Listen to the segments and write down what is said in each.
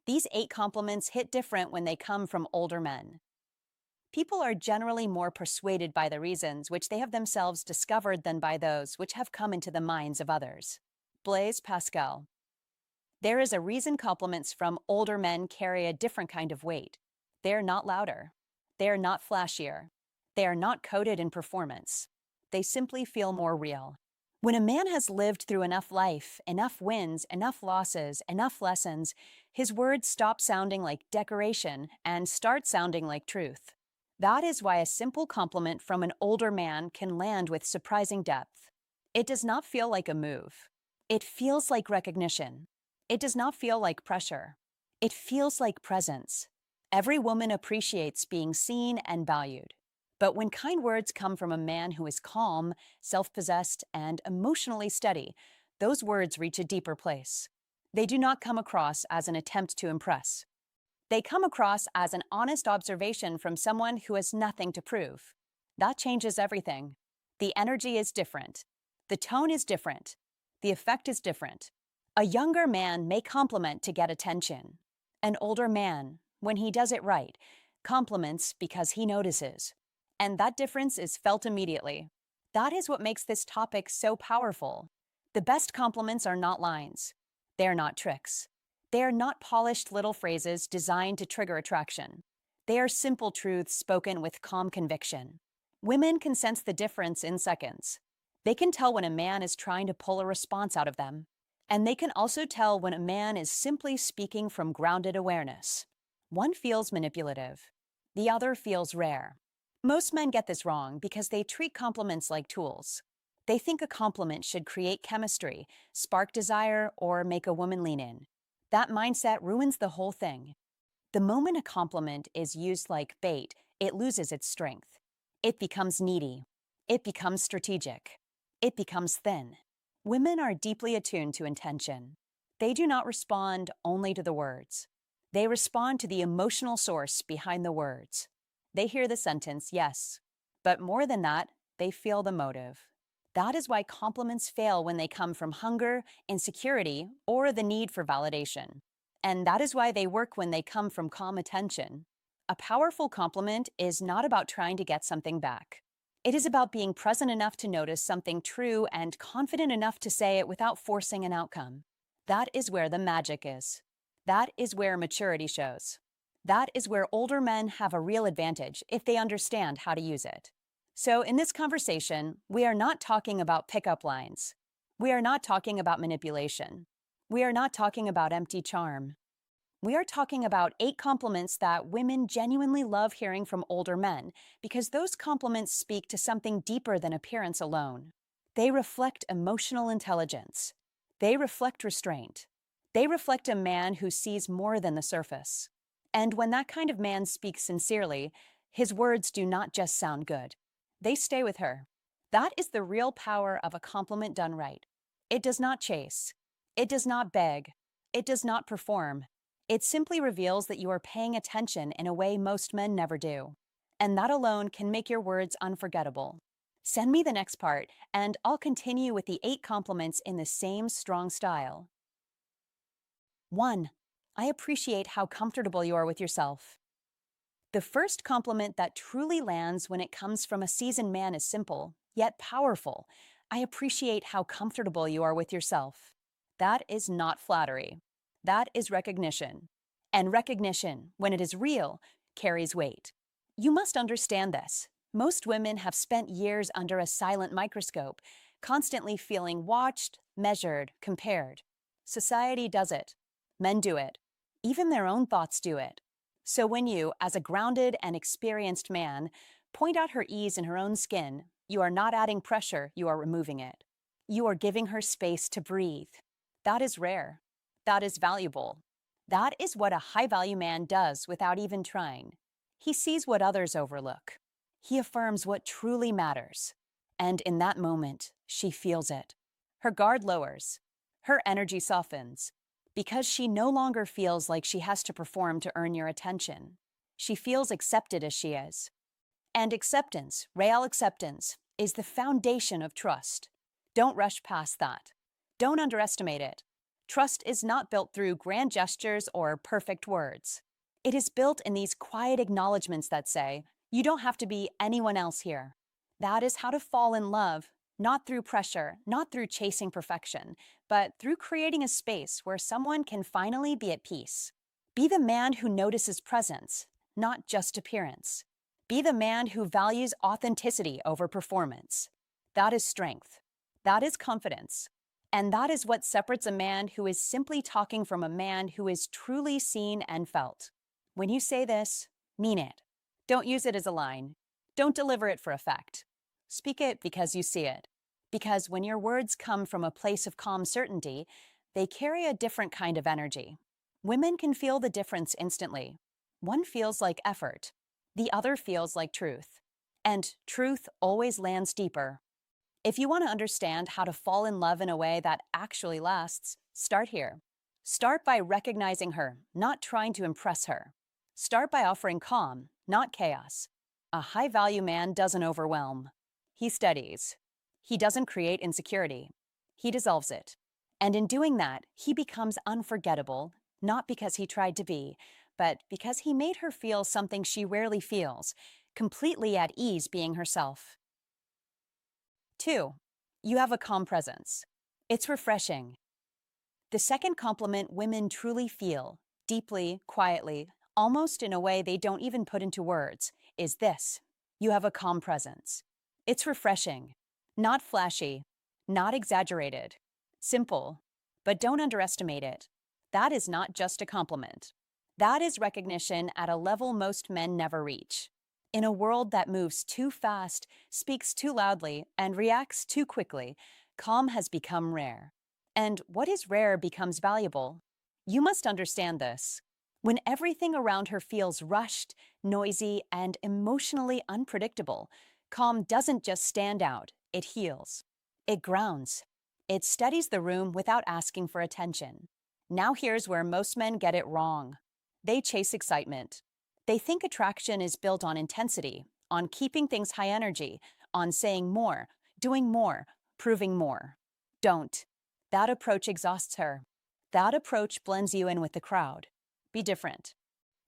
These 8 compliments hit different when they come from older men. People are generally more persuaded by the reasons which they have themselves discovered than by those which have come into the minds of others. Blaise Pascal. There is a reason compliments from older men carry a different kind of weight. They are not louder. They are not flashier. They are not coded in performance. They simply feel more real. When a man has lived through enough life, enough wins, enough losses, enough lessons, his words stop sounding like decoration and start sounding like truth. That is why a simple compliment from an older man can land with surprising depth. It does not feel like a move. It feels like recognition. It does not feel like pressure. It feels like presence. Every woman appreciates being seen and valued. But when kind words come from a man who is calm, self-possessed, and emotionally steady, those words reach a deeper place. They do not come across as an attempt to impress. They come across as an honest observation from someone who has nothing to prove. That changes everything. The energy is different. The tone is different. The effect is different. A younger man may compliment to get attention. An older man, when he does it right, compliments because he notices. And that difference is felt immediately. That is what makes this topic so powerful. The best compliments are not lines. They are not tricks. They are not polished little phrases designed to trigger attraction. They are simple truths spoken with calm conviction. Women can sense the difference in seconds. They can tell when a man is trying to pull a response out of them. And they can also tell when a man is simply speaking from grounded awareness. One feels manipulative. The other feels rare. Most men get this wrong because they treat compliments like tools. They think a compliment should create chemistry, spark desire, or make a woman lean in. That mindset ruins the whole thing. The moment a compliment is used like bait, it loses its strength. It becomes needy. It becomes strategic. It becomes thin. Women are deeply attuned to intention. They do not respond only to the words. They respond to the emotional source behind the words. They hear the sentence, yes, but more than that, they feel the motive. That is why compliments fail when they come from hunger, insecurity, or the need for validation. And that is why they work when they come from calm attention. A powerful compliment is not about trying to get something back. It is about being present enough to notice something true and confident enough to say it without forcing an outcome. That is where the magic is. That is where maturity shows. That is where older men have a real advantage if they understand how to use it. So in this conversation, we are not talking about pickup lines. We are not talking about manipulation. We are not talking about empty charm. We are talking about 8 compliments that women genuinely love hearing from older men because those compliments speak to something deeper than appearance alone. They reflect emotional intelligence. They reflect restraint. They reflect a man who sees more than the surface. And when that kind of man speaks sincerely, his words do not just sound good. They stay with her. That is the real power of a compliment done right. It does not chase. It does not beg. It does not perform. It simply reveals that you are paying attention in a way most men never do. And that alone can make your words unforgettable. Send me the next part, and I'll continue with the 8 compliments in the same strong style. 1. I appreciate how comfortable you are with yourself. The first compliment that truly lands when it comes from a seasoned man is simple, yet powerful. I appreciate how comfortable you are with yourself. That is not flattery. That is recognition. And recognition, when it is real, carries weight. You must understand this. Most women have spent years under a silent microscope, constantly feeling watched, measured, compared. Society does it. Men do it. Even their own thoughts do it. So when you, as a grounded and experienced man, point out her ease in her own skin, you are not adding pressure, you are removing it. You are giving her space to breathe. That is rare. That is valuable. That is what a high-value man does without even trying. He sees what others overlook. He affirms what truly matters. And in that moment, she feels it. Her guard lowers. Her energy softens. Because she no longer feels like she has to perform to earn your attention. She feels accepted as she is. And acceptance, real acceptance, is the foundation of trust. Don't rush past that. Don't underestimate it. Trust is not built through grand gestures or perfect words. It is built in these quiet acknowledgments that say, you don't have to be anyone else here. That is how to fall in love, not through pressure, not through chasing perfection, but through creating a space where someone can finally be at peace. Be the man who notices presence, not just appearance. Be the man who values authenticity over performance. That is strength. That is confidence. And that is what separates a man who is simply talking from a man who is truly seen and felt. When you say this, mean it. Don't use it as a line. Don't deliver it for effect. Speak it because you see it. Because when your words come from a place of calm certainty, they carry a different kind of energy. Women can feel the difference instantly. One feels like effort. The other feels like truth. And truth always lands deeper. If you want to understand how to fall in love in a way that actually lasts, start here. Start by recognizing her, not trying to impress her. Start by offering calm, not chaos. A high-value man doesn't overwhelm. He steadies. He doesn't create insecurity. He dissolves it. And in doing that, he becomes unforgettable, not because he tried to be, but because he made her feel something she rarely feels, completely at ease being herself. 2. You have a calm presence. It's refreshing. The second compliment women truly feel, deeply, quietly, almost in a way they don't even put into words, is this: you have a calm presence. It's refreshing. Not flashy, not exaggerated. Simple. But don't underestimate it. That is not just a compliment. That is recognition at a level most men never reach. In a world that moves too fast, speaks too loudly, and reacts too quickly, calm has become rare. And what is rare becomes valuable. You must understand this. When everything around her feels rushed, noisy, and emotionally unpredictable, calm doesn't just stand out, it heals. It grounds. It steadies the room without asking for attention. Now here's where most men get it wrong. They chase excitement. They think attraction is built on intensity, on keeping things high energy, on saying more, doing more, proving more. Don't. That approach exhausts her. That approach blends you in with the crowd. Be different.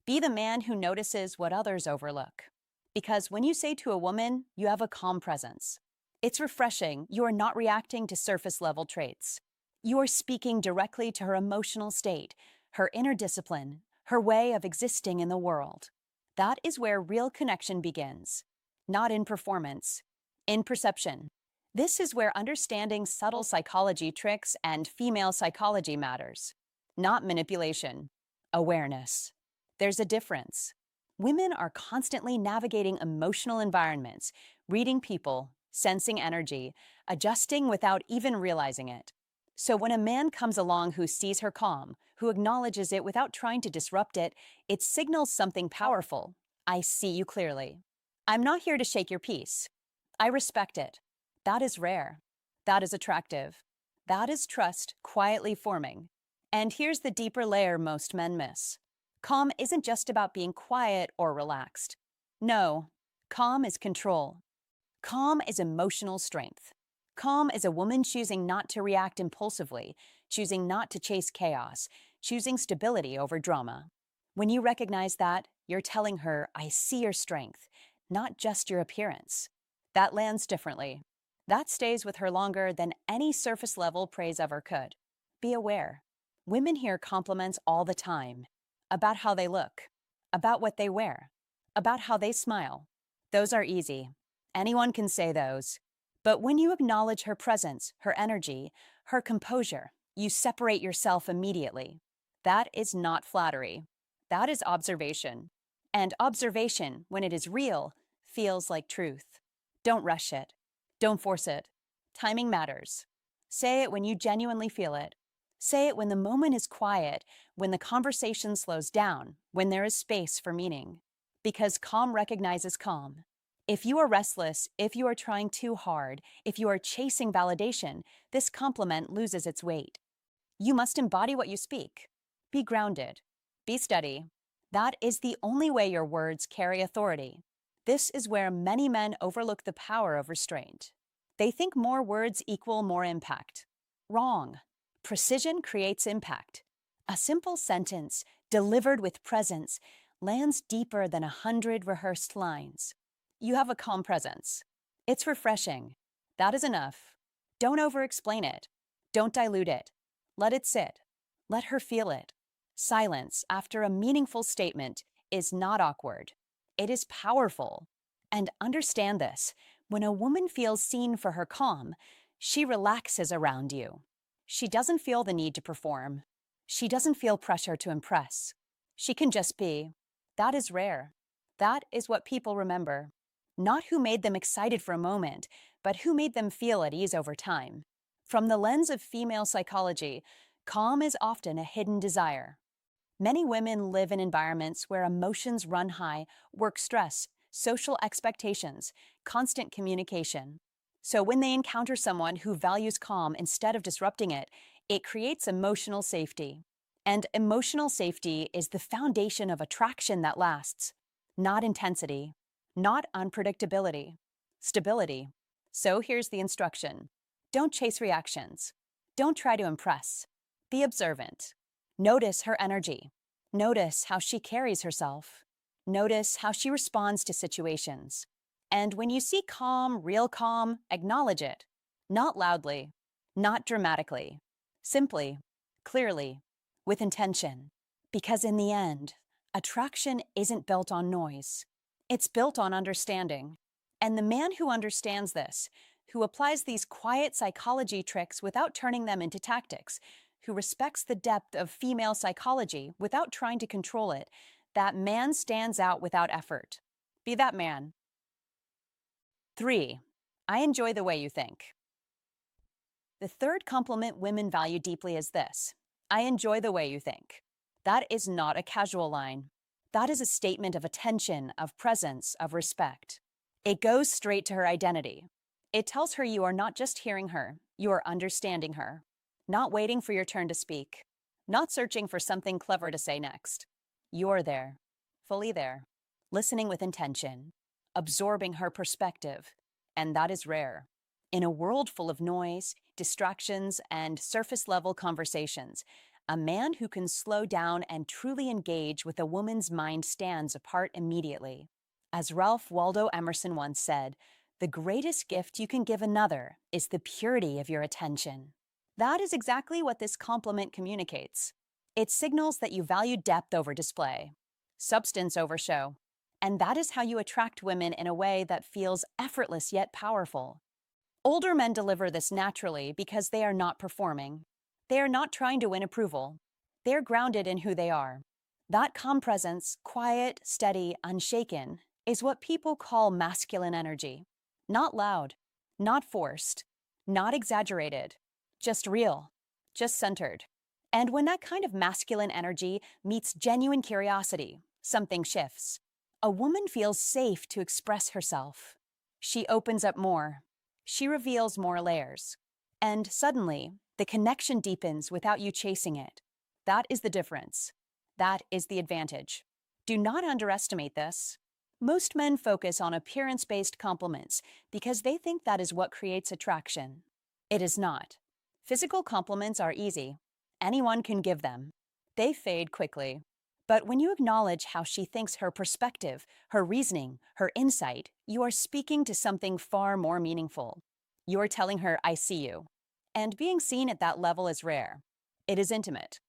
Be the man who notices what others overlook. Because when you say to a woman, you have a calm presence, it's refreshing. You are not reacting to surface-level traits. You are speaking directly to her emotional state, her inner discipline, her way of existing in the world. That is where real connection begins. Not in performance, in perception. This is where understanding subtle psychology tricks and female psychology matters. Not manipulation, awareness. There's a difference. Women are constantly navigating emotional environments, reading people, sensing energy, adjusting without even realizing it. So when a man comes along who sees her calm, who acknowledges it without trying to disrupt it, it signals something powerful. I see you clearly. I'm not here to shake your peace. I respect it. That is rare. That is attractive. That is trust quietly forming. And here's the deeper layer most men miss. Calm isn't just about being quiet or relaxed. No, calm is control. Calm is emotional strength. Calm is a woman choosing not to react impulsively, choosing not to chase chaos, choosing stability over drama. When you recognize that, you're telling her, I see your strength, not just your appearance. That lands differently. That stays with her longer than any surface-level praise ever could. Be aware. Women hear compliments all the time. About how they look, about what they wear, about how they smile. Those are easy. Anyone can say those. But when you acknowledge her presence, her energy, her composure, you separate yourself immediately. That is not flattery. That is observation. And observation, when it is real, feels like truth. Don't rush it. Don't force it. Timing matters. Say it when you genuinely feel it. Say it when the moment is quiet, when the conversation slows down, when there is space for meaning. Because calm recognizes calm. If you are restless, if you are trying too hard, if you are chasing validation, this compliment loses its weight. You must embody what you speak. Be grounded. Be steady. That is the only way your words carry authority. This is where many men overlook the power of restraint. They think more words equal more impact. Wrong. Precision creates impact. A simple sentence, delivered with presence, lands deeper than 100 rehearsed lines. You have a calm presence. It's refreshing. That is enough. Don't over-explain it. Don't dilute it. Let it sit. Let her feel it. Silence after a meaningful statement is not awkward. It is powerful. And understand this, when a woman feels seen for her calm, she relaxes around you. She doesn't feel the need to perform. She doesn't feel pressure to impress. She can just be. That is rare. That is what people remember. Not who made them excited for a moment, but who made them feel at ease over time. From the lens of female psychology, calm is often a hidden desire. Many women live in environments where emotions run high, work stress, social expectations, constant communication. So when they encounter someone who values calm instead of disrupting it, it creates emotional safety. And emotional safety is the foundation of attraction that lasts, not intensity, not unpredictability, stability. So here's the instruction. Don't chase reactions. Don't try to impress. Be observant. Notice her energy. Notice how she carries herself. Notice how she responds to situations. And when you see calm, real calm, acknowledge it. Not loudly, not dramatically. Simply, clearly, with intention. Because in the end, attraction isn't built on noise. It's built on understanding. And the man who understands this, who applies these quiet psychology tricks without turning them into tactics, who respects the depth of female psychology without trying to control it, that man stands out without effort. Be that man. 3. I enjoy the way you think. The third compliment women value deeply is this. I enjoy the way you think. That is not a casual line. That is a statement of attention, of presence, of respect. It goes straight to her identity. It tells her you are not just hearing her, you are understanding her. Not waiting for your turn to speak. Not searching for something clever to say next. You're there. Fully there. Listening with intention. Absorbing her perspective. And that is rare. In a world full of noise, distractions, and surface-level conversations, a man who can slow down and truly engage with a woman's mind stands apart immediately. As Ralph Waldo Emerson once said, the greatest gift you can give another is the purity of your attention. That is exactly what this compliment communicates. It signals that you value depth over display, substance over show, and that is how you attract women in a way that feels effortless yet powerful. Older men deliver this naturally because they are not performing. They are not trying to win approval. They are grounded in who they are. That calm presence, quiet, steady, unshaken, is what people call masculine energy. Not loud, not forced, not exaggerated, just real, just centered. And when that kind of masculine energy meets genuine curiosity, something shifts. A woman feels safe to express herself. She opens up more. She reveals more layers. And suddenly, the connection deepens without you chasing it. That is the difference. That is the advantage. Do not underestimate this. Most men focus on appearance-based compliments because they think that is what creates attraction. It is not. Physical compliments are easy. Anyone can give them. They fade quickly. But when you acknowledge how she thinks, her perspective, her reasoning, her insight, you are speaking to something far more meaningful. You are telling her, I see you. And being seen at that level is rare. It is intimate.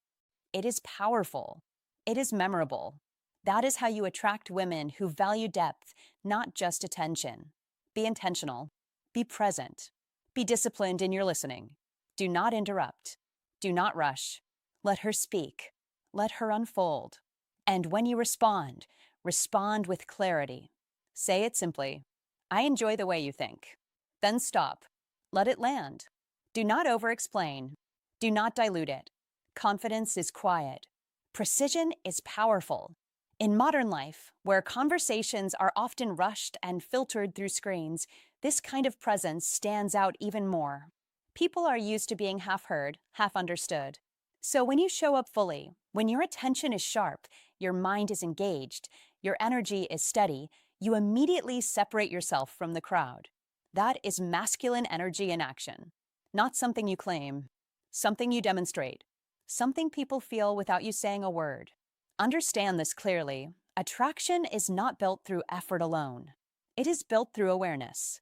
It is powerful. It is memorable. That is how you attract women who value depth, not just attention. Be intentional. Be present. Be disciplined in your listening. Do not interrupt. Do not rush. Let her speak. Let her unfold. And when you respond, respond with clarity. Say it simply. I enjoy the way you think. Then stop. Let it land. Do not over-explain. Do not dilute it. Confidence is quiet. Precision is powerful. In modern life, where conversations are often rushed and filtered through screens, this kind of presence stands out even more. People are used to being half heard, half understood. So when you show up fully, when your attention is sharp, your mind is engaged, your energy is steady, you immediately separate yourself from the crowd. That is masculine energy in action. Not something you claim, something you demonstrate, something people feel without you saying a word. Understand this clearly. Attraction is not built through effort alone. It is built through awareness,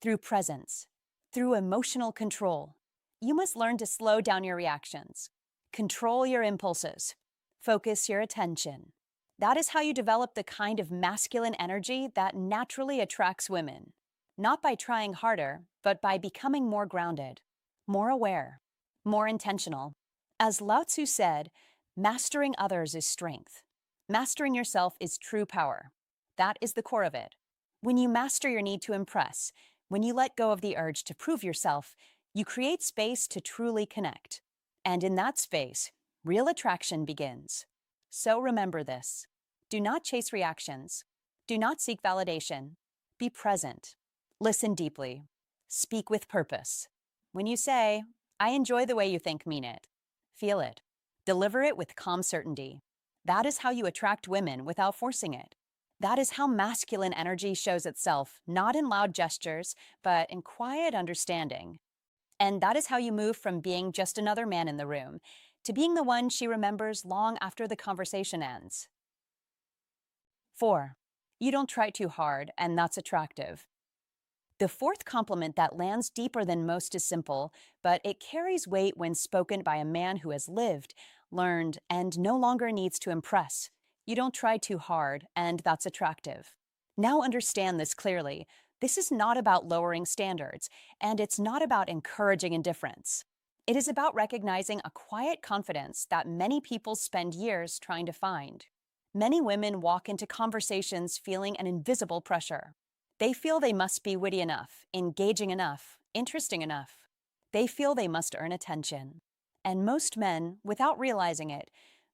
through presence, through emotional control. You must learn to slow down your reactions, control your impulses, focus your attention. That is how you develop the kind of masculine energy that naturally attracts women. Not by trying harder, but by becoming more grounded, more aware, more intentional. As Lao Tzu said, mastering others is strength. Mastering yourself is true power. That is the core of it. When you master your need to impress, when you let go of the urge to prove yourself, you create space to truly connect. And in that space, real attraction begins. So remember this. Do not chase reactions. Do not seek validation. Be present. Listen deeply. Speak with purpose. When you say, I enjoy the way you think, mean it. Feel it. Deliver it with calm certainty. That is how you attract women without forcing it. That is how masculine energy shows itself, not in loud gestures, but in quiet understanding. And that is how you move from being just another man in the room to being the one she remembers long after the conversation ends. 4. You don't try too hard, and that's attractive. The fourth compliment that lands deeper than most is simple, but it carries weight when spoken by a man who has lived, learned, and no longer needs to impress. You don't try too hard, and that's attractive. Now understand this clearly. This is not about lowering standards, and it's not about encouraging indifference. It is about recognizing a quiet confidence that many people spend years trying to find. Many women walk into conversations feeling an invisible pressure. They feel they must be witty enough, engaging enough, interesting enough. They feel they must earn attention. And most men, without realizing it,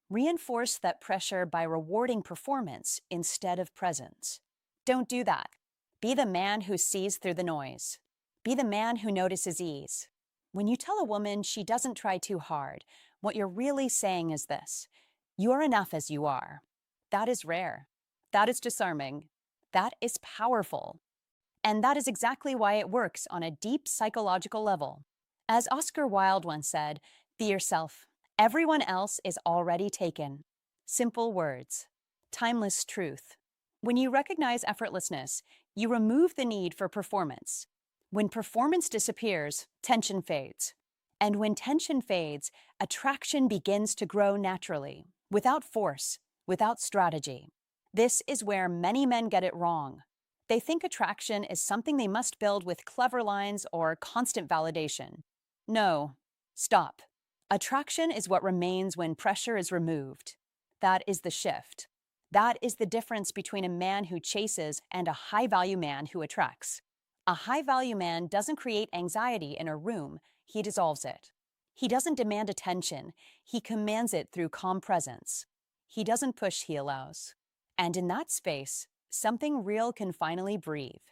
reinforce that pressure by rewarding performance instead of presence. Don't do that. Be the man who sees through the noise. Be the man who notices ease. When you tell a woman she doesn't try too hard, what you're really saying is this: you're enough as you are. That is rare. That is disarming. That is powerful. And that is exactly why it works on a deep psychological level. As Oscar Wilde once said, be yourself. Everyone else is already taken. Simple words. Timeless truth. When you recognize effortlessness, you remove the need for performance. When performance disappears, tension fades. And when tension fades, attraction begins to grow naturally, without force, without strategy. This is where many men get it wrong. They think attraction is something they must build with clever lines or constant validation. No, stop. Attraction is what remains when pressure is removed. That is the shift. That is the difference between a man who chases and a high-value man who attracts. A high-value man doesn't create anxiety in a room, he dissolves it. He doesn't demand attention, he commands it through calm presence. He doesn't push, he allows. And in that space, something real can finally breathe.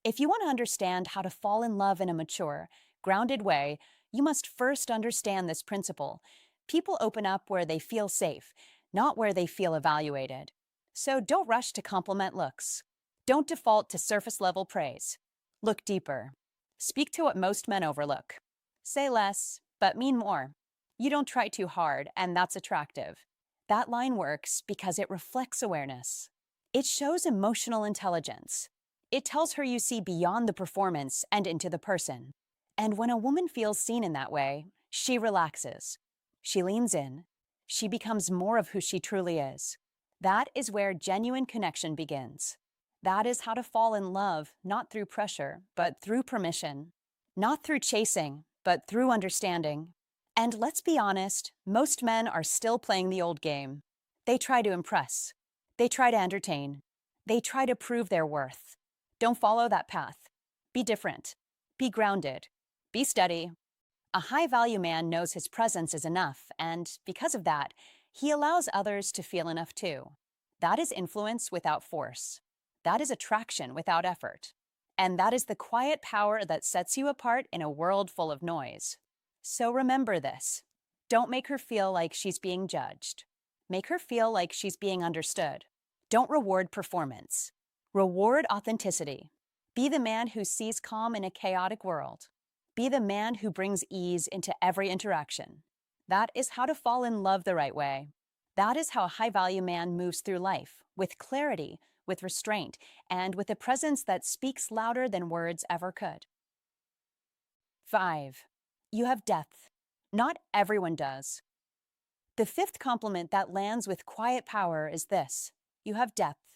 If you want to understand how to fall in love in a mature, grounded way, you must first understand this principle. People open up where they feel safe, not where they feel evaluated. So don't rush to compliment looks. Don't default to surface-level praise. Look deeper. Speak to what most men overlook. Say less, but mean more. You don't try too hard, and that's attractive. That line works because it reflects awareness. It shows emotional intelligence. It tells her you see beyond the performance and into the person. And when a woman feels seen in that way, she relaxes. She leans in. She becomes more of who she truly is. That is where genuine connection begins. That is how to fall in love, not through pressure, but through permission. Not through chasing, but through understanding. And let's be honest, most men are still playing the old game. They try to impress. They try to entertain. They try to prove their worth. Don't follow that path. Be different. Be grounded. Be steady. A high-value man knows his presence is enough, and because of that, he allows others to feel enough too. That is influence without force. That is attraction without effort. And that is the quiet power that sets you apart in a world full of noise. So remember this. Don't make her feel like she's being judged. Make her feel like she's being understood. Don't reward performance. Reward authenticity. Be the man who sees calm in a chaotic world. Be the man who brings ease into every interaction. That is how to fall in love the right way. That is how a high-value man moves through life, with clarity, with restraint, and with a presence that speaks louder than words ever could. 5. You have depth. Not everyone does. The fifth compliment that lands with quiet power is this: you have depth.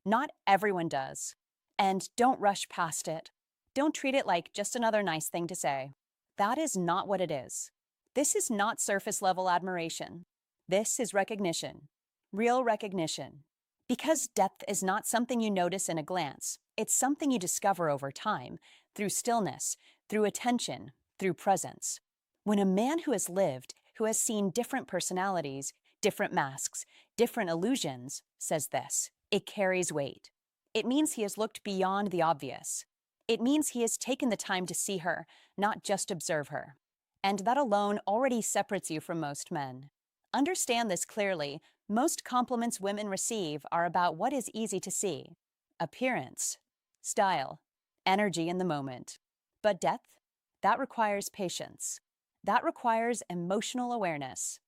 Not everyone does. And don't rush past it. Don't treat it like just another nice thing to say. That is not what it is. This is not surface level admiration. This is recognition. Real recognition. Because depth is not something you notice in a glance, it's something you discover over time, through stillness, through attention, through presence. When a man who has lived, who has seen different personalities, different masks, different illusions, says this, it carries weight. It means he has looked beyond the obvious. It means he has taken the time to see her, not just observe her. And that alone already separates you from most men. Understand this clearly. Most compliments women receive are about what is easy to see: appearance, style, energy in the moment. But depth? That requires patience. That requires emotional awareness.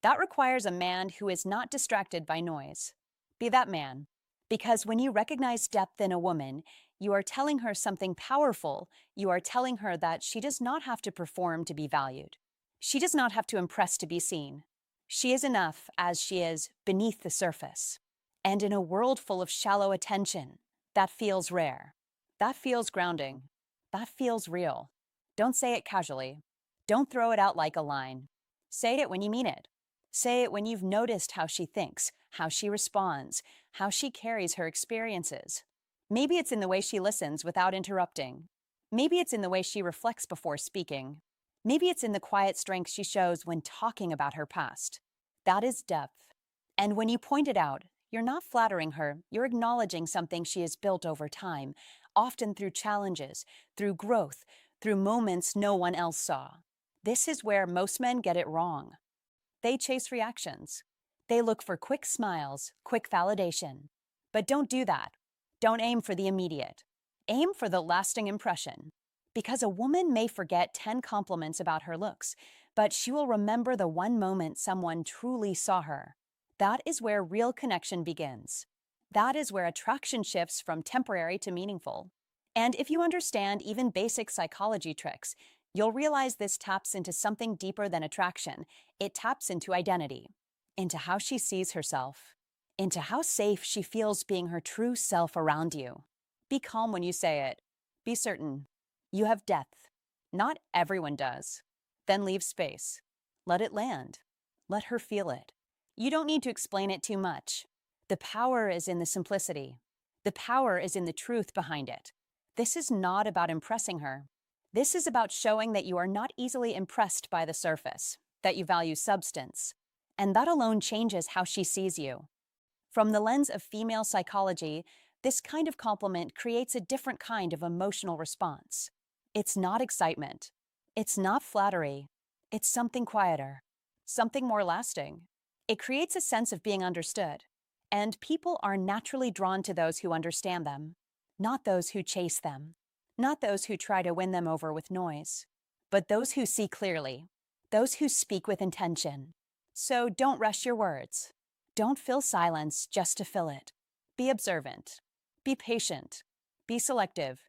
That requires a man who is not distracted by noise. Be that man. Because when you recognize depth in a woman, you are telling her something powerful. You are telling her that she does not have to perform to be valued. She does not have to impress to be seen. She is enough as she is beneath the surface. And in a world full of shallow attention, that feels rare. That feels grounding. That feels real. Don't say it casually. Don't throw it out like a line. Say it when you mean it. Say it when you've noticed how she thinks, how she responds, how she carries her experiences. Maybe it's in the way she listens without interrupting. Maybe it's in the way she reflects before speaking. Maybe it's in the quiet strength she shows when talking about her past. That is depth. And when you point it out, you're not flattering her, you're acknowledging something she has built over time, often through challenges, through growth, through moments no one else saw. This is where most men get it wrong. They chase reactions. They look for quick smiles, quick validation. But don't do that. Don't aim for the immediate. Aim for the lasting impression. Because a woman may forget 10 compliments about her looks, but she will remember the one moment someone truly saw her. That is where real connection begins. That is where attraction shifts from temporary to meaningful. And if you understand even basic psychology tricks, you'll realize this taps into something deeper than attraction. It taps into identity, into how she sees herself, into how safe she feels being her true self around you. Be calm when you say it. Be certain. You have depth. Not everyone does. Then leave space. Let it land. Let her feel it. You don't need to explain it too much. The power is in the simplicity. The power is in the truth behind it. This is not about impressing her. This is about showing that you are not easily impressed by the surface, that you value substance. And that alone changes how she sees you. From the lens of female psychology, this kind of compliment creates a different kind of emotional response. It's not excitement. It's not flattery. It's something quieter, something more lasting. It creates a sense of being understood. And people are naturally drawn to those who understand them, not those who chase them, not those who try to win them over with noise, but those who see clearly, those who speak with intention. So don't rush your words. Don't fill silence just to fill it. Be observant. Be patient. Be selective.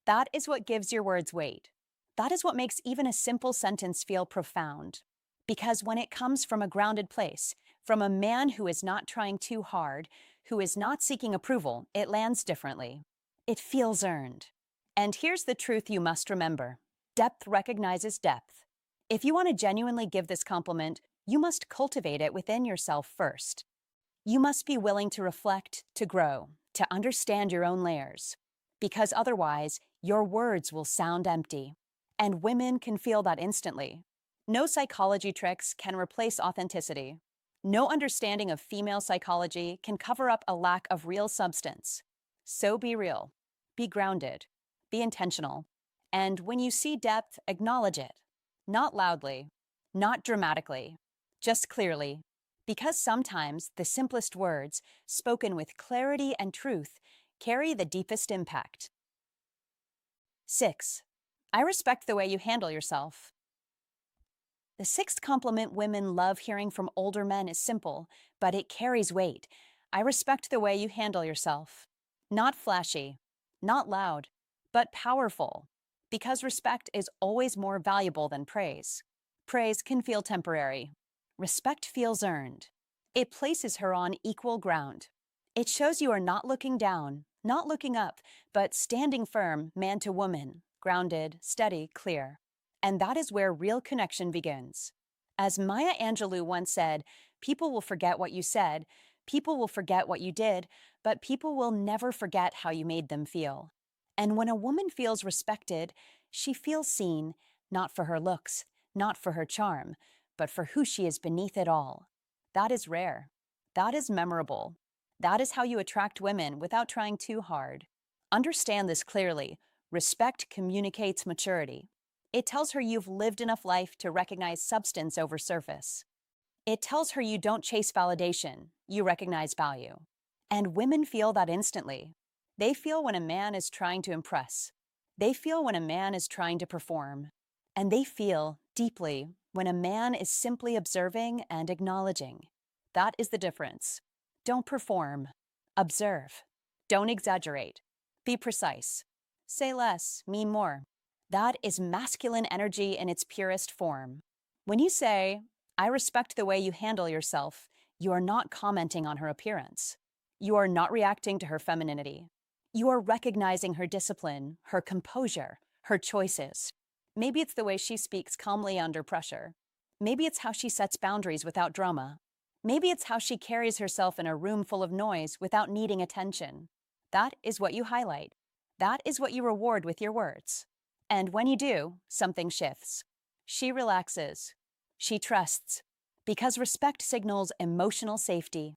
That is what gives your words weight. That is what makes even a simple sentence feel profound. Because when it comes from a grounded place, from a man who is not trying too hard, who is not seeking approval, it lands differently. It feels earned. And here's the truth you must remember. Depth recognizes depth. If you want to genuinely give this compliment, you must cultivate it within yourself first. You must be willing to reflect, to grow, to understand your own layers. Because otherwise, your words will sound empty. And women can feel that instantly. No psychology tricks can replace authenticity. No understanding of female psychology can cover up a lack of real substance. So be real. Be grounded. Be intentional. And when you see depth, acknowledge it. Not loudly. Not dramatically. Just clearly. Because sometimes the simplest words, spoken with clarity and truth, carry the deepest impact. 6. I respect the way you handle yourself. The sixth compliment women love hearing from older men is simple, but it carries weight. I respect the way you handle yourself. Not flashy, not loud, but powerful. Because respect is always more valuable than praise. Praise can feel temporary. Respect feels earned. It places her on equal ground. It shows you are not looking down, not looking up, but standing firm, man to woman, grounded, steady, clear. And that is where real connection begins. As Maya Angelou once said, people will forget what you said, people will forget what you did, but people will never forget how you made them feel. And when a woman feels respected, she feels seen, not for her looks, not for her charm, but for who she is beneath it all. That is rare. That is memorable. That is how you attract women without trying too hard. Understand this clearly. Respect communicates maturity. It tells her you've lived enough life to recognize substance over surface. It tells her you don't chase validation, you recognize value. And women feel that instantly. They feel when a man is trying to impress. They feel when a man is trying to perform. And they feel, deeply, when a man is simply observing and acknowledging. That is the difference. Don't perform. Observe. Don't exaggerate. Be precise. Say less, mean more. That is masculine energy in its purest form. When you say, I respect the way you handle yourself, you are not commenting on her appearance. You are not reacting to her femininity. You are recognizing her discipline, her composure, her choices. Maybe it's the way she speaks calmly under pressure. Maybe it's how she sets boundaries without drama. Maybe it's how she carries herself in a room full of noise without needing attention. That is what you highlight. That is what you reward with your words. And when you do, something shifts. She relaxes. She trusts. Because respect signals emotional safety.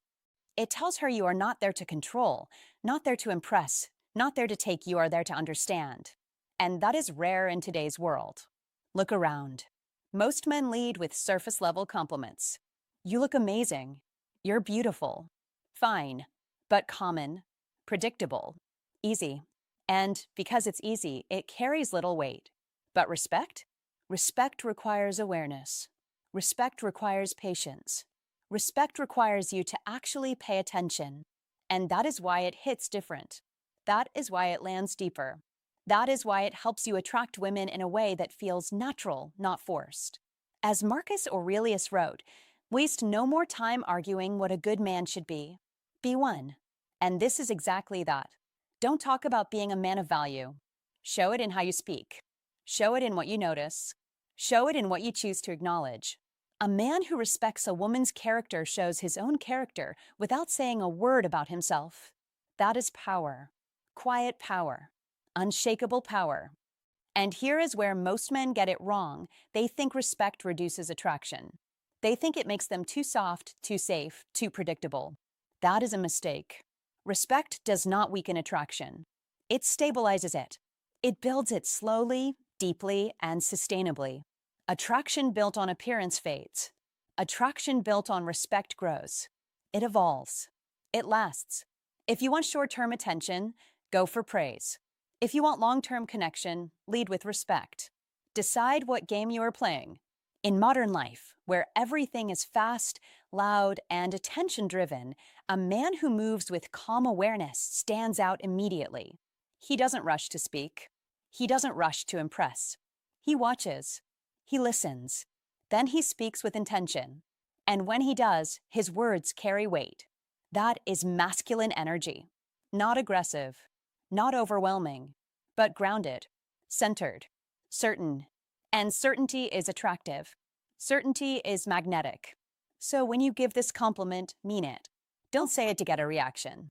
It tells her you are not there to control, not there to impress, not there to take, you are there to understand. And that is rare in today's world. Look around. Most men lead with surface-level compliments. You look amazing. You're beautiful. Fine. But common. Predictable. Easy. And because it's easy, it carries little weight. But respect? Respect requires awareness. Respect requires patience. Respect requires you to actually pay attention. And that is why it hits different. That is why it lands deeper. That is why it helps you attract women in a way that feels natural, not forced. As Marcus Aurelius wrote, waste no more time arguing what a good man should be. Be one. And this is exactly that. Don't talk about being a man of value. Show it in how you speak. Show it in what you notice. Show it in what you choose to acknowledge. A man who respects a woman's character shows his own character without saying a word about himself. That is power. Quiet power. Unshakable power. And here is where most men get it wrong. They think respect reduces attraction. They think it makes them too soft, too safe, too predictable. That is a mistake. Respect does not weaken attraction. It stabilizes it. It builds it slowly, deeply, and sustainably. Attraction built on appearance fades. Attraction built on respect grows. It evolves. It lasts. If you want short-term attention, go for praise. If you want long-term connection, lead with respect. Decide what game you are playing. In modern life, where everything is fast, loud, and attention-driven, a man who moves with calm awareness stands out immediately. He doesn't rush to speak. He doesn't rush to impress. He watches. He listens. Then he speaks with intention. And when he does, his words carry weight. That is masculine energy. Not aggressive, not overwhelming, but grounded, centered, certain. And certainty is attractive. Certainty is magnetic. So when you give this compliment, mean it. Don't say it to get a reaction.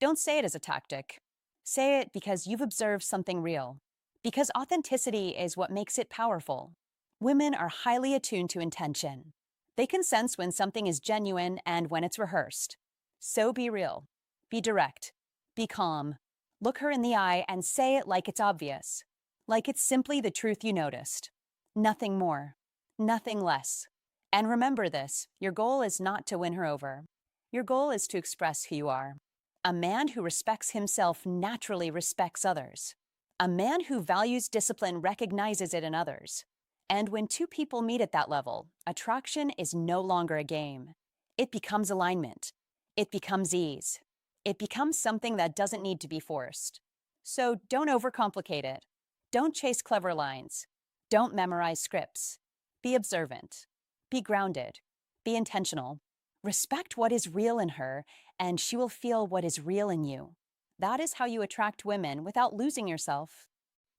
Don't say it as a tactic. Say it because you've observed something real. Because authenticity is what makes it powerful. Women are highly attuned to intention. They can sense when something is genuine and when it's rehearsed. So be real. Be direct. Be calm. Look her in the eye and say it like it's obvious. Like it's simply the truth you noticed. Nothing more. Nothing less. And remember this, your goal is not to win her over. Your goal is to express who you are. A man who respects himself naturally respects others. A man who values discipline recognizes it in others. And when two people meet at that level, attraction is no longer a game. It becomes alignment. It becomes ease. It becomes something that doesn't need to be forced. So don't overcomplicate it. Don't chase clever lines. Don't memorize scripts. Be observant. Be grounded. Be intentional. Respect what is real in her, and she will feel what is real in you. That is how you attract women without losing yourself.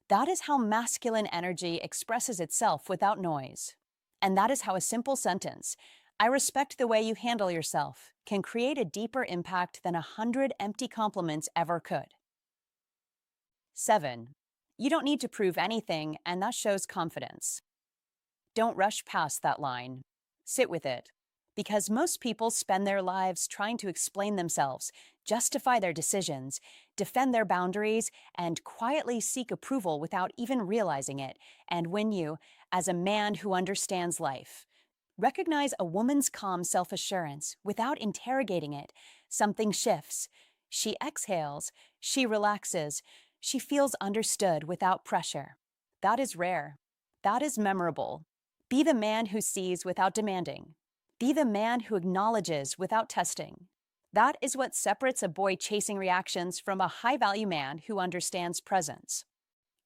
That is how masculine energy expresses itself without noise. And that is how a simple sentence, "I respect the way you handle yourself," can create a deeper impact than 100 empty compliments ever could. 7. You don't need to prove anything, and that shows confidence. Don't rush past that line. Sit with it. Because most people spend their lives trying to explain themselves, justify their decisions, defend their boundaries, and quietly seek approval without even realizing it. And when you, as a man who understands life, recognize a woman's calm self-assurance without interrogating it, something shifts. She exhales, she relaxes, she feels understood without pressure. That is rare. That is memorable. Be the man who sees without demanding. Be the man who acknowledges without testing. That is what separates a boy chasing reactions from a high-value man who understands presence.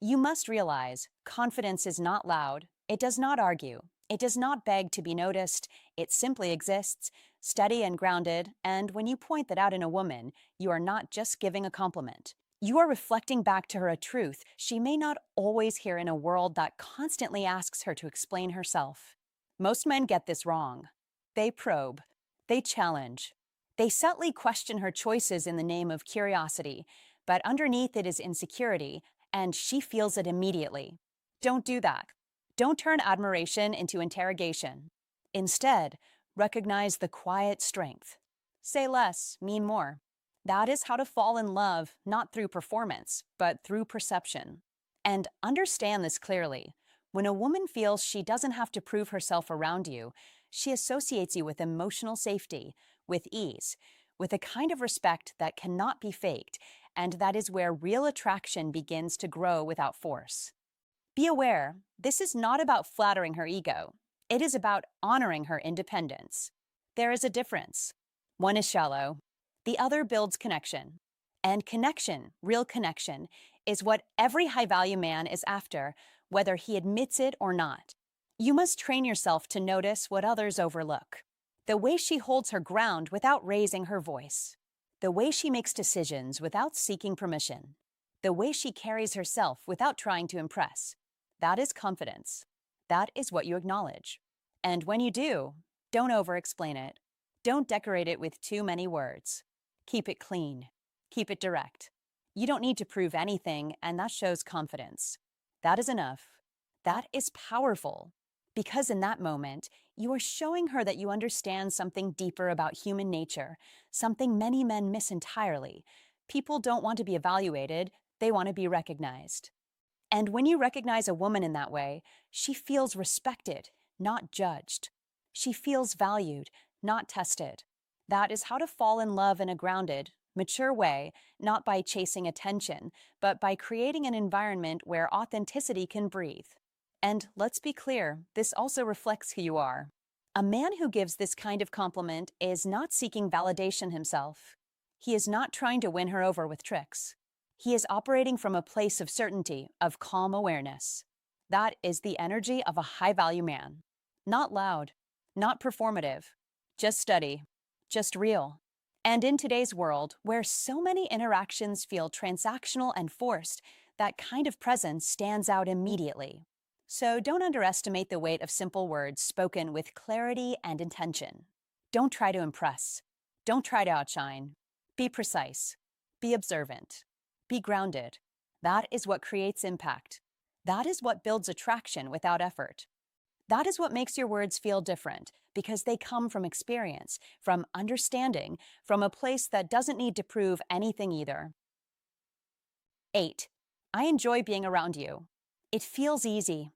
You must realize confidence is not loud. It does not argue. It does not beg to be noticed. It simply exists, steady and grounded, and when you point that out in a woman, you are not just giving a compliment. You are reflecting back to her a truth she may not always hear in a world that constantly asks her to explain herself. Most men get this wrong. They probe. They challenge. They subtly question her choices in the name of curiosity, but underneath it is insecurity, and she feels it immediately. Don't do that. Don't turn admiration into interrogation. Instead, recognize the quiet strength. Say less, mean more. That is how to fall in love, not through performance, but through perception. And understand this clearly. When a woman feels she doesn't have to prove herself around you, she associates you with emotional safety, with ease, with a kind of respect that cannot be faked, and that is where real attraction begins to grow without force. Be aware, this is not about flattering her ego. It is about honoring her independence. There is a difference. One is shallow. The other builds connection. And connection, real connection, is what every high-value man is after, whether he admits it or not. You must train yourself to notice what others overlook. The way she holds her ground without raising her voice. The way she makes decisions without seeking permission. The way she carries herself without trying to impress. That is confidence. That is what you acknowledge. And when you do, don't over-explain it. Don't decorate it with too many words. Keep it clean. Keep it direct. You don't need to prove anything, and that shows confidence. That is enough. That is powerful. Because in that moment, you are showing her that you understand something deeper about human nature, something many men miss entirely. People don't want to be evaluated, they want to be recognized. And when you recognize a woman in that way, she feels respected, not judged. She feels valued, not tested. That is how to fall in love in a grounded, mature way, not by chasing attention, but by creating an environment where authenticity can breathe. And let's be clear, this also reflects who you are. A man who gives this kind of compliment is not seeking validation himself. He is not trying to win her over with tricks. He is operating from a place of certainty, of calm awareness. That is the energy of a high-value man. Not loud, not performative, just steady, just real. And in today's world, where so many interactions feel transactional and forced, that kind of presence stands out immediately. So don't underestimate the weight of simple words spoken with clarity and intention. Don't try to impress. Don't try to outshine. Be precise. Be observant. Be grounded. That is what creates impact. That is what builds attraction without effort. That is what makes your words feel different, because they come from experience, from understanding, from a place that doesn't need to prove anything either. 8. I enjoy being around you. It feels easy.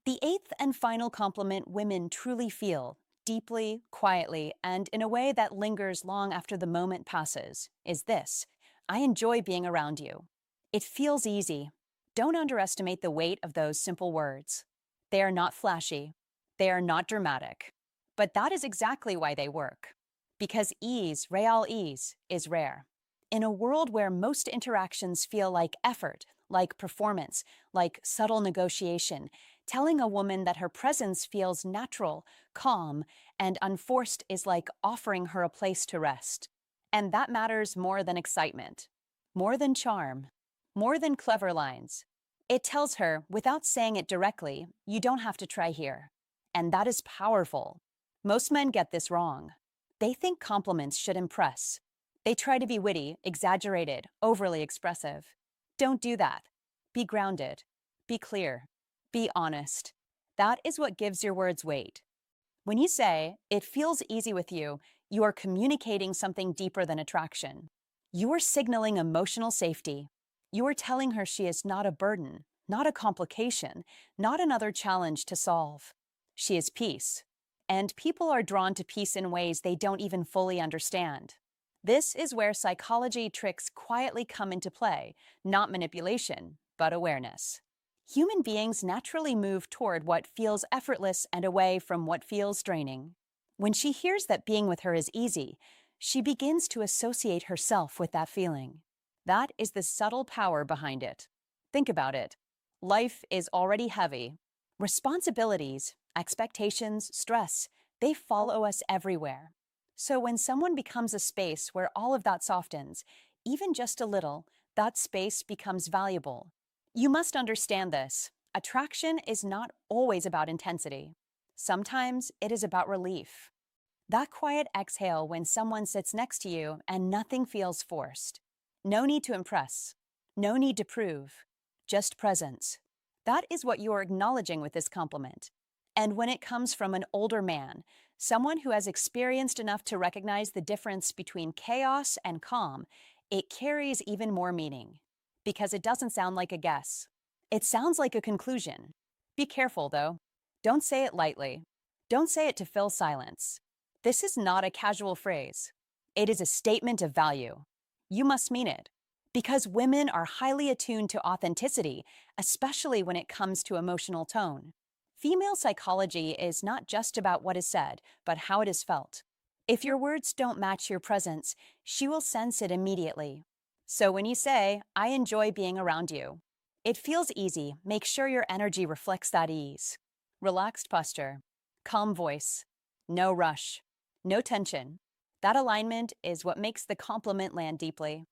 The eighth and final compliment women truly feel, deeply, quietly, and in a way that lingers long after the moment passes, is this: I enjoy being around you. It feels easy. Don't underestimate the weight of those simple words. They are not flashy. They are not dramatic. But that is exactly why they work. Because ease, real ease, is rare. In a world where most interactions feel like effort, like performance, like subtle negotiation, telling a woman that her presence feels natural, calm, and unforced is like offering her a place to rest. And that matters more than excitement, more than charm, more than clever lines. It tells her, without saying it directly, you don't have to try here. And that is powerful. Most men get this wrong. They think compliments should impress. They try to be witty, exaggerated, overly expressive. Don't do that. Be grounded. Be clear. Be honest. That is what gives your words weight. When you say, it feels easy with you are communicating something deeper than attraction. You are signaling emotional safety. You are telling her she is not a burden, not a complication, not another challenge to solve. She is peace. And people are drawn to peace in ways they don't even fully understand. This is where psychology tricks quietly come into play, not manipulation, but awareness. Human beings naturally move toward what feels effortless and away from what feels draining. When she hears that being with her is easy, she begins to associate herself with that feeling. That is the subtle power behind it. Think about it. Life is already heavy. Responsibilities, expectations, stress, they follow us everywhere. So when someone becomes a space where all of that softens, even just a little, that space becomes valuable. You must understand this. Attraction is not always about intensity. Sometimes it is about relief. That quiet exhale when someone sits next to you and nothing feels forced. No need to impress. No need to prove. Just presence. That is what you are acknowledging with this compliment. And when it comes from an older man, someone who has experienced enough to recognize the difference between chaos and calm, it carries even more meaning. Because it doesn't sound like a guess. It sounds like a conclusion. Be careful, though. Don't say it lightly. Don't say it to fill silence. This is not a casual phrase. It is a statement of value. You must mean it. Because women are highly attuned to authenticity, especially when it comes to emotional tone. Female psychology is not just about what is said, but how it is felt. If your words don't match your presence, she will sense it immediately. So when you say, I enjoy being around you, it feels easy. Make sure your energy reflects that ease. Relaxed posture, calm voice, no rush, no tension. That alignment is what makes the compliment land deeply.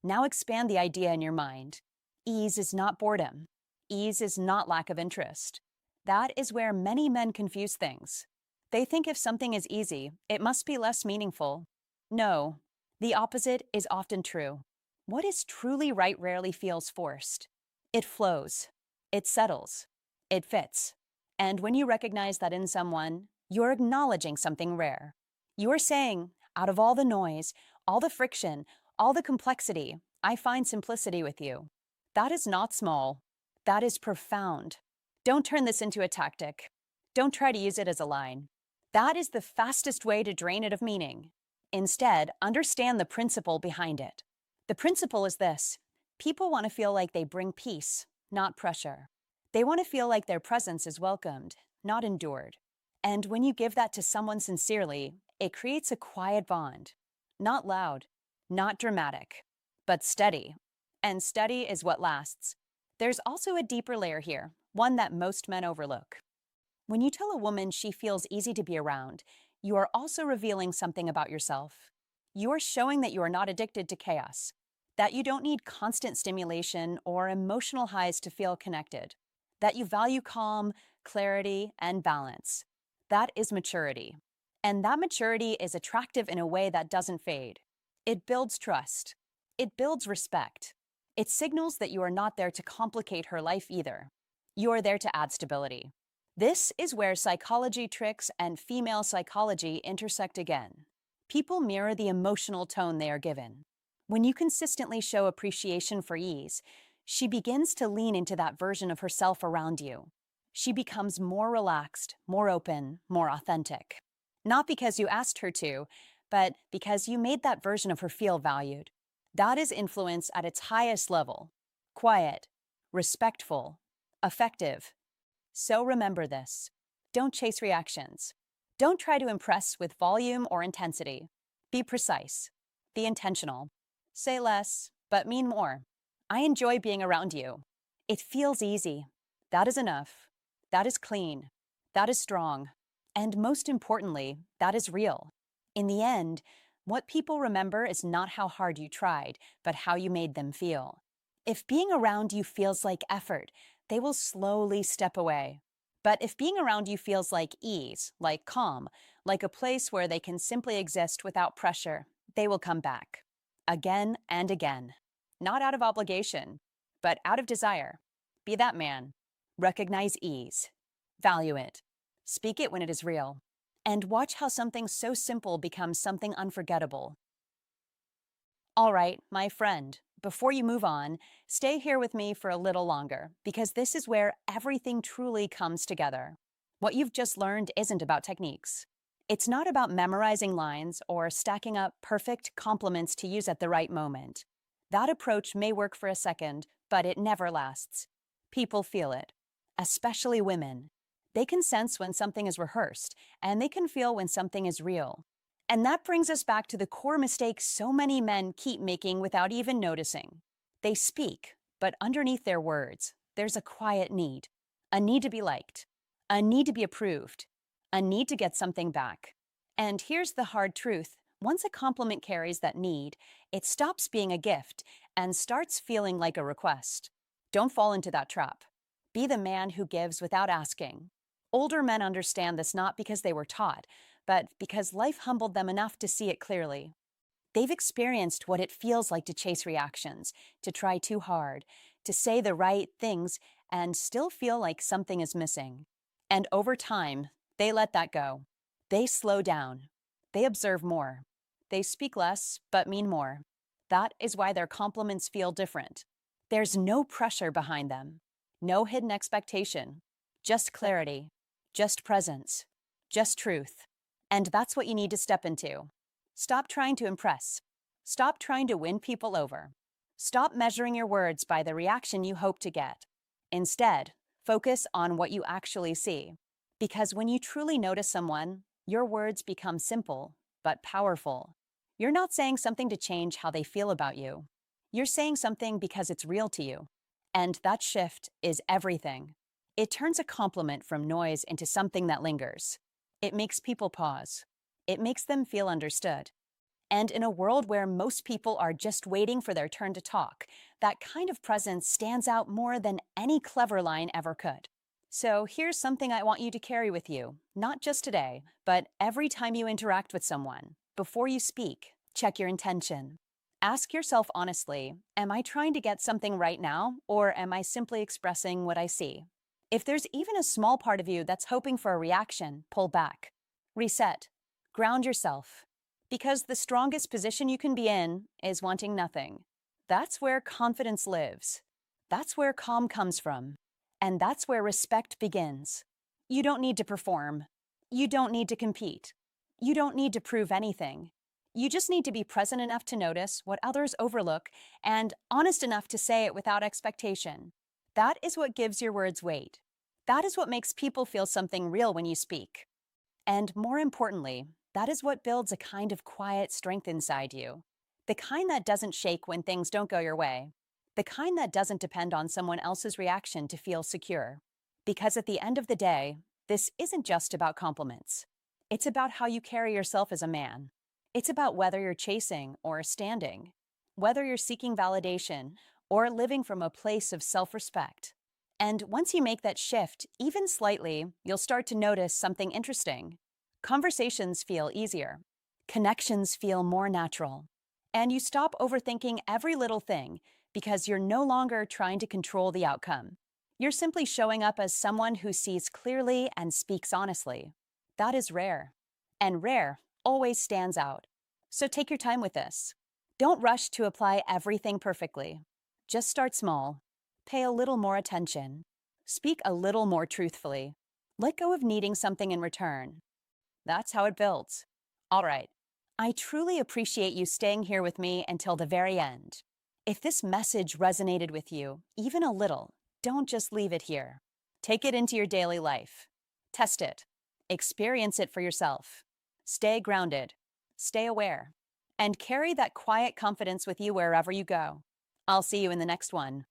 Now expand the idea in your mind. Ease is not boredom. Ease is not lack of interest. That is where many men confuse things. They think if something is easy, it must be less meaningful. No, the opposite is often true. What is truly right rarely feels forced. It flows. It settles. It fits. And when you recognize that in someone, you're acknowledging something rare. You're saying, out of all the noise, all the friction, all the complexity, I find simplicity with you. That is not small. That is profound. Don't turn this into a tactic. Don't try to use it as a line. That is the fastest way to drain it of meaning. Instead, understand the principle behind it. The principle is this. People want to feel like they bring peace, not pressure. They want to feel like their presence is welcomed, not endured. And when you give that to someone sincerely, it creates a quiet bond. Not loud, not dramatic, but steady. And steady is what lasts. There's also a deeper layer here, one that most men overlook. When you tell a woman she feels easy to be around, you are also revealing something about yourself. You are showing that you are not addicted to chaos, that you don't need constant stimulation or emotional highs to feel connected, that you value calm, clarity, and balance. That is maturity. And that maturity is attractive in a way that doesn't fade. It builds trust. It builds respect. It signals that you are not there to complicate her life either. You are there to add stability. This is where psychology tricks and female psychology intersect again. People mirror the emotional tone they are given. When you consistently show appreciation for ease, she begins to lean into that version of herself around you. She becomes more relaxed, more open, more authentic. Not because you asked her to, but because you made that version of her feel valued. That is influence at its highest level. Quiet, respectful, effective. So remember this. Don't chase reactions. Don't try to impress with volume or intensity. Be precise. Be intentional. Say less, but mean more. I enjoy being around you. It feels easy. That is enough. That is clean. That is strong. And most importantly, that is real. In the end, what people remember is not how hard you tried, but how you made them feel. If being around you feels like effort, they will slowly step away. But if being around you feels like ease, like calm, like a place where they can simply exist without pressure, they will come back. Again and again. Not out of obligation, but out of desire. Be that man. Recognize ease. Value it. Speak it when it is real. And watch how something so simple becomes something unforgettable. All right, my friend, before you move on, stay here with me for a little longer, because this is where everything truly comes together. What you've just learned isn't about techniques. It's not about memorizing lines or stacking up perfect compliments to use at the right moment. That approach may work for a second, but it never lasts. People feel it, especially women. They can sense when something is rehearsed, and they can feel when something is real. And that brings us back to the core mistake so many men keep making without even noticing. They speak, but underneath their words, there's a quiet need. A need to be liked. A need to be approved. A need to get something back. And here's the hard truth. Once a compliment carries that need, it stops being a gift and starts feeling like a request. Don't fall into that trap. Be the man who gives without asking. Older men understand this not because they were taught, but because life humbled them enough to see it clearly. They've experienced what it feels like to chase reactions, to try too hard, to say the right things, and still feel like something is missing. And over time, they let that go. They slow down. They observe more. They speak less, but mean more. That is why their compliments feel different. There's no pressure behind them, no hidden expectation, just clarity, just presence, just truth. And that's what you need to step into. Stop trying to impress. Stop trying to win people over. Stop measuring your words by the reaction you hope to get. Instead, focus on what you actually see. Because when you truly notice someone, your words become simple, but powerful. You're not saying something to change how they feel about you. You're saying something because it's real to you. And that shift is everything. It turns a compliment from noise into something that lingers. It makes people pause. It makes them feel understood. And in a world where most people are just waiting for their turn to talk, that kind of presence stands out more than any clever line ever could. So here's something I want you to carry with you, not just today, but every time you interact with someone. Before you speak, check your intention. Ask yourself honestly, am I trying to get something right now, or am I simply expressing what I see? If there's even a small part of you that's hoping for a reaction, pull back. Reset. Ground yourself. Because the strongest position you can be in is wanting nothing. That's where confidence lives. That's where calm comes from. And that's where respect begins. You don't need to perform. You don't need to compete. You don't need to prove anything. You just need to be present enough to notice what others overlook and honest enough to say it without expectation. That is what gives your words weight. That is what makes people feel something real when you speak. And more importantly, that is what builds a kind of quiet strength inside you. The kind that doesn't shake when things don't go your way. The kind that doesn't depend on someone else's reaction to feel secure. Because at the end of the day, this isn't just about compliments. It's about how you carry yourself as a man. It's about whether you're chasing or standing, whether you're seeking validation or living from a place of self-respect. And once you make that shift, even slightly, you'll start to notice something interesting. Conversations feel easier. Connections feel more natural. And you stop overthinking every little thing because you're no longer trying to control the outcome. You're simply showing up as someone who sees clearly and speaks honestly. That is rare. And rare always stands out. So take your time with this. Don't rush to apply everything perfectly. Just start small. Pay a little more attention. Speak a little more truthfully. Let go of needing something in return. That's how it builds. All right. I truly appreciate you staying here with me until the very end. If this message resonated with you, even a little, don't just leave it here. Take it into your daily life. Test it. Experience it for yourself. Stay grounded. Stay aware. And carry that quiet confidence with you wherever you go. I'll see you in the next one.